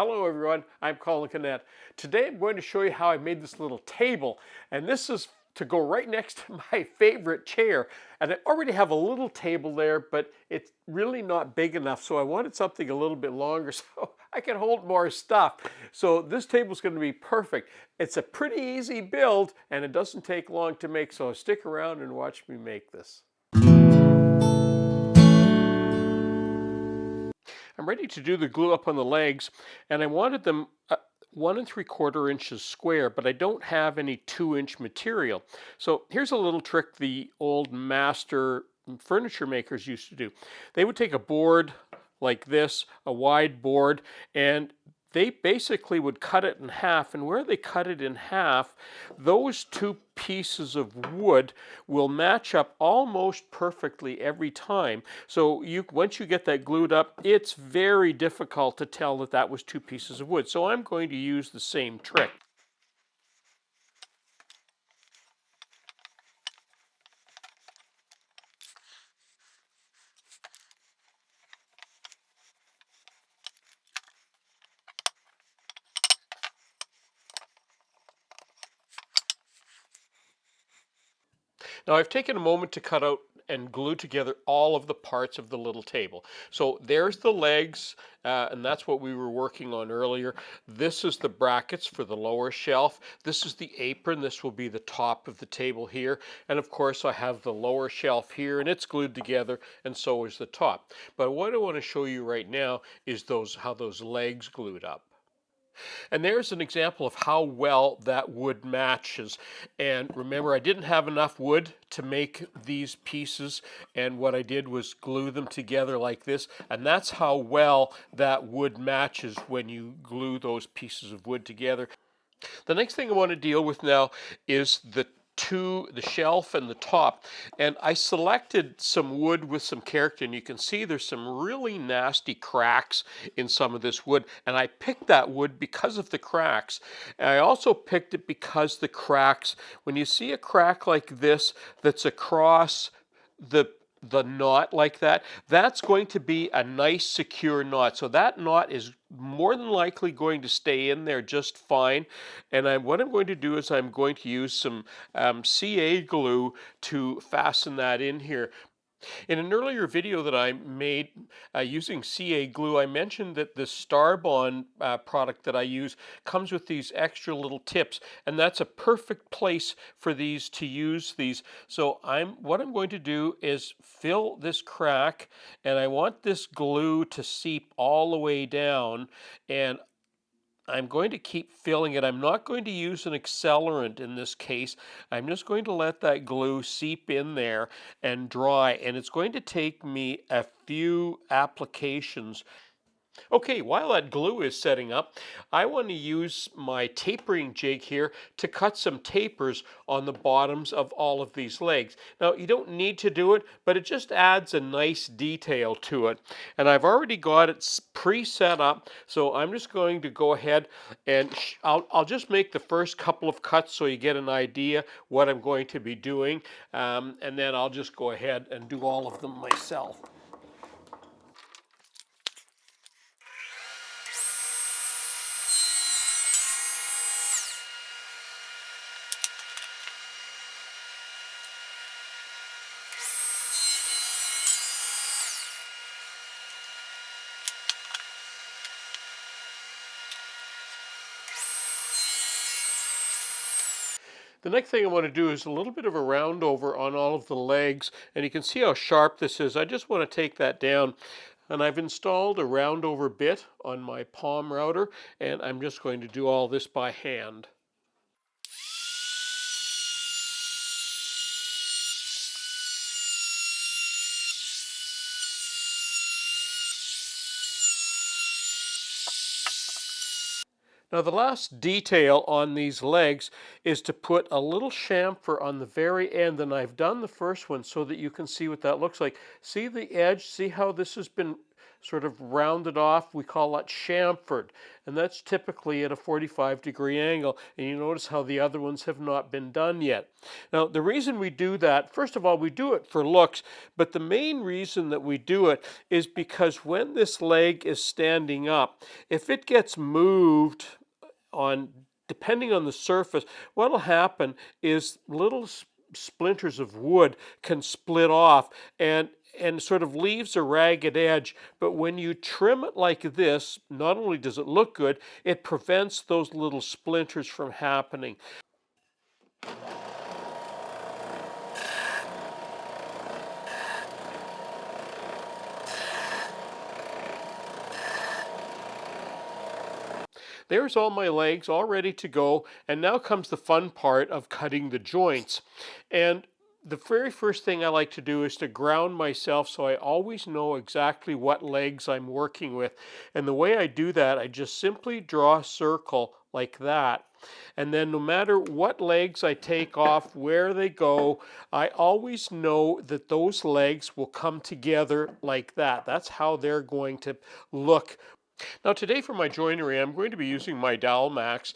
Hello everyone, I'm Colin Knecht. Today I'm going to show you how I made this little table, and this is to go right next to my favorite chair. And I already have a little table there, but it's really not big enough, so I wanted something a little bit longer so I can hold more stuff. So this table is going to be perfect. It's a pretty easy build and it doesn't take long to make, so stick around and watch me make this. I'm ready to do the glue up on the legs, and I wanted them 1 3/4 inches square, but I don't have any 2-inch material. So here's a little trick the old master furniture makers used to do. They would take a board like this, a wide board, and they basically would cut it in half, and where they cut it in half, those two pieces of wood will match up almost perfectly every time. So once you get that glued up, it's very difficult to tell that that was two pieces of wood. So I'm going to use the same trick. Now I've taken a moment to cut out and glue together all of the parts of the little table. So there's the legs, and that's what we were working on earlier. This is the brackets for the lower shelf. This is the apron. This will be the top of the table here. And of course I have the lower shelf here, and it's glued together, and so is the top. But what I want to show you right now is how those legs glued up. And there's an example of how well that wood matches. And remember, I didn't have enough wood to make these pieces, and what I did was glue them together like this, and that's how well that wood matches when you glue those pieces of wood together. The next thing I want to deal with now is the shelf and the top, and I selected some wood with some character, and you can see there's some really nasty cracks in some of this wood, and I picked that wood because of the cracks. And I also picked it because the cracks, when you see a crack like this that's across the knot like that, that's going to be a nice secure knot. So that knot is more than likely going to stay in there just fine. And what I'm going to do is I'm going to use some CA glue to fasten that in here. In an earlier video that I made using CA glue, I mentioned that the Starbond product that I use comes with these extra little tips, and that's a perfect place for these to use these. So what I'm going to do is fill this crack, and I want this glue to seep all the way down, and I'm going to keep filling it. I'm not going to use an accelerant in this case. I'm just going to let that glue seep in there and dry, and it's going to take me a few applications. Okay, while that glue is setting up, I want to use my tapering jig here to cut some tapers on the bottoms of all of these legs. Now, you don't need to do it, but it just adds a nice detail to it. And I've already got it pre-set up, so I'm just going to go ahead and I'll just make the first couple of cuts so you get an idea what I'm going to be doing, and then I'll just go ahead and do all of them myself. The next thing I want to do is a little bit of a round over on all of the legs, and you can see how sharp this is. I just want to take that down, and I've installed a round over bit on my palm router, and I'm just going to do all this by hand. Now the last detail on these legs is to put a little chamfer on the very end, and I've done the first one so that you can see what that looks like. See the edge? See how this has been sort of rounded off. We call that chamfered, and that's typically at a 45-degree angle. And you notice how the other ones have not been done yet. Now, the reason we do that, first of all, we do it for looks, but the main reason that we do it is because when this leg is standing up, if it gets moved on depending on the surface, what will happen is little splinters of wood can split off and sort of leaves a ragged edge. But when you trim it like this, not only does it look good, it prevents those little splinters from happening. There's all my legs all ready to go, and now comes the fun part of cutting the joints. And the very first thing I like to do is to ground myself so I always know exactly what legs I'm working with. And the way I do that, I just simply draw a circle like that. And then no matter what legs I take off, where they go, I always know that those legs will come together like that. That's how they're going to look. Now today for my joinery, I'm going to be using my Dowel Max.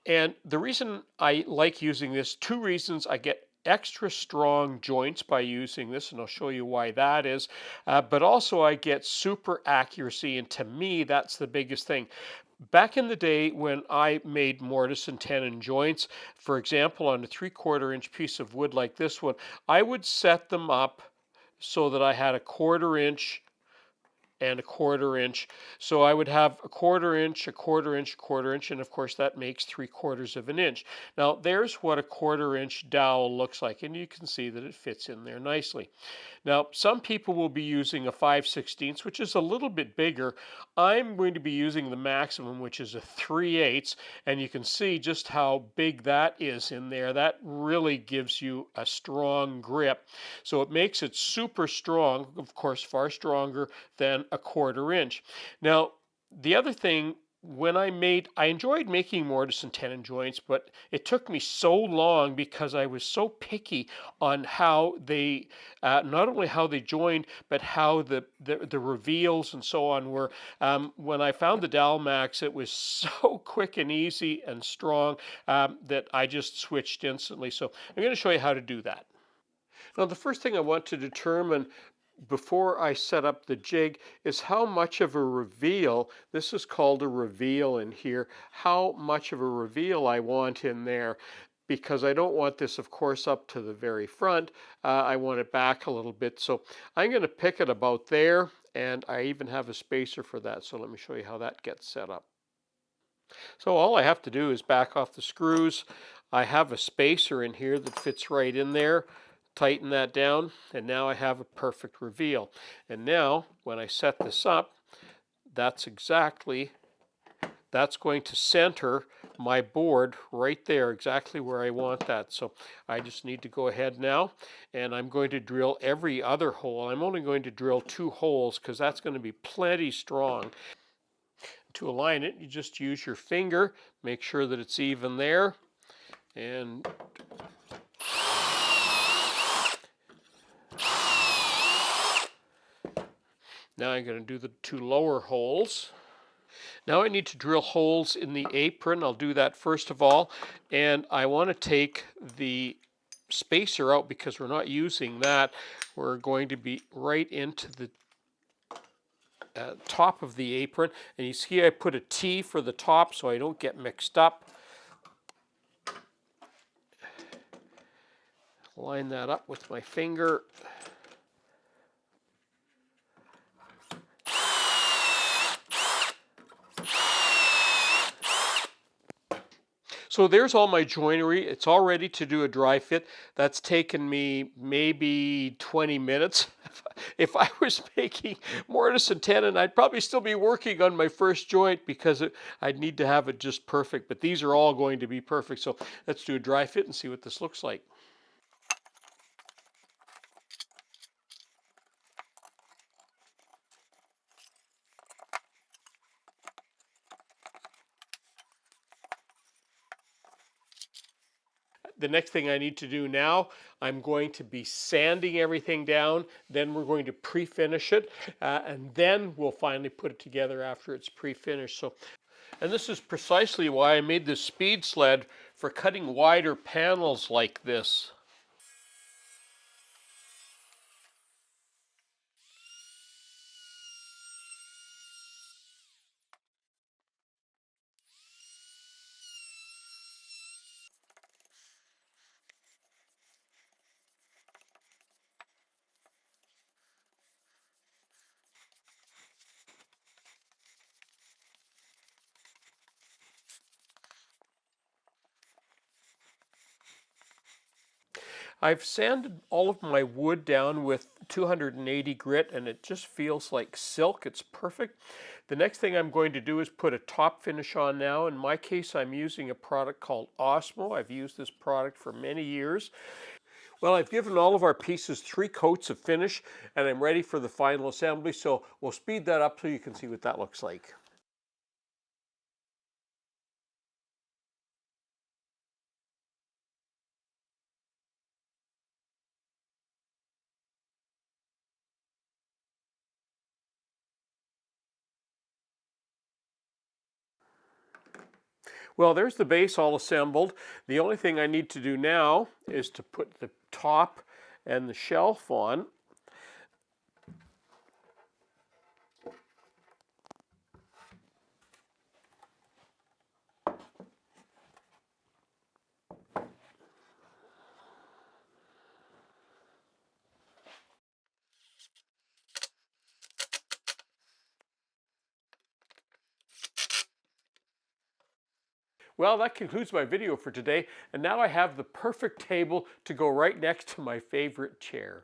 And the reason I like using this, two reasons: I get extra strong joints by using this, and I'll show you why that is. But also I get super accuracy, and to me, that's the biggest thing. Back in the day when I made mortise and tenon joints, for example, on a 3/4 inch piece of wood like this one, I would set them up so that I had a 1/4 inch and a 1/4 inch. So I would have a 1/4 inch, a 1/4 inch, a 1/4 inch, and of course that makes 3/4 of an inch. Now there's what a 1/4 inch dowel looks like, and you can see that it fits in there nicely. Now some people will be using a 5/16, which is a little bit bigger. I'm going to be using the maximum, which is a 3/8, and you can see just how big that is in there. That really gives you a strong grip. So it makes it super strong, of course far stronger than a 1/4 inch. Now, the other thing, I enjoyed making mortise and tenon joints, but it took me so long because I was so picky on how they, not only how they joined, but how the reveals and so on were. When I found the Dowel Max, it was so quick and easy and strong that I just switched instantly. So I'm going to show you how to do that. Now, the first thing I want to determine before I set up the jig is how much of a reveal, this is called a reveal in here, how much of a reveal I want in there, because I don't want this, of course, up to the very front. I want it back a little bit. So I'm going to pick it about there, and I even have a spacer for that. So let me show you how that gets set up. So all I have to do is back off the screws. I have a spacer in here that fits right in there. Tighten that down, and now I have a perfect reveal. And now when I set this up, that's going to center my board right there, exactly where I want that. So I just need to go ahead now, and I'm going to drill every other hole. I'm only going to drill 2 holes because that's going to be plenty strong. To align it, you just use your finger, make sure that it's even there, and now I'm going to do the 2 lower holes. Now I need to drill holes in the apron. I'll do that first of all. And I want to take the spacer out because we're not using that. We're going to be right into the top of the apron. And you see I put a T for the top so I don't get mixed up. Line that up with my finger. So there's all my joinery. It's all ready to do a dry fit. That's taken me maybe 20 minutes. If I was making mortise and tenon, I'd probably still be working on my first joint because I'd need to have it just perfect. But these are all going to be perfect. So let's do a dry fit and see what this looks like. The next thing I need to do now, I'm going to be sanding everything down. Then we're going to pre-finish it, and then we'll finally put it together after it's pre-finished. And this is precisely why I made this speed sled for cutting wider panels like this. I've sanded all of my wood down with 280 grit and it just feels like silk. It's perfect. The next thing I'm going to do is put a top finish on now. In my case, I'm using a product called Osmo. I've used this product for many years. Well, I've given all of our pieces 3 coats of finish and I'm ready for the final assembly. So we'll speed that up so you can see what that looks like. Well, there's the base all assembled. The only thing I need to do now is to put the top and the shelf on. Well, that concludes my video for today, and now I have the perfect table to go right next to my favorite chair.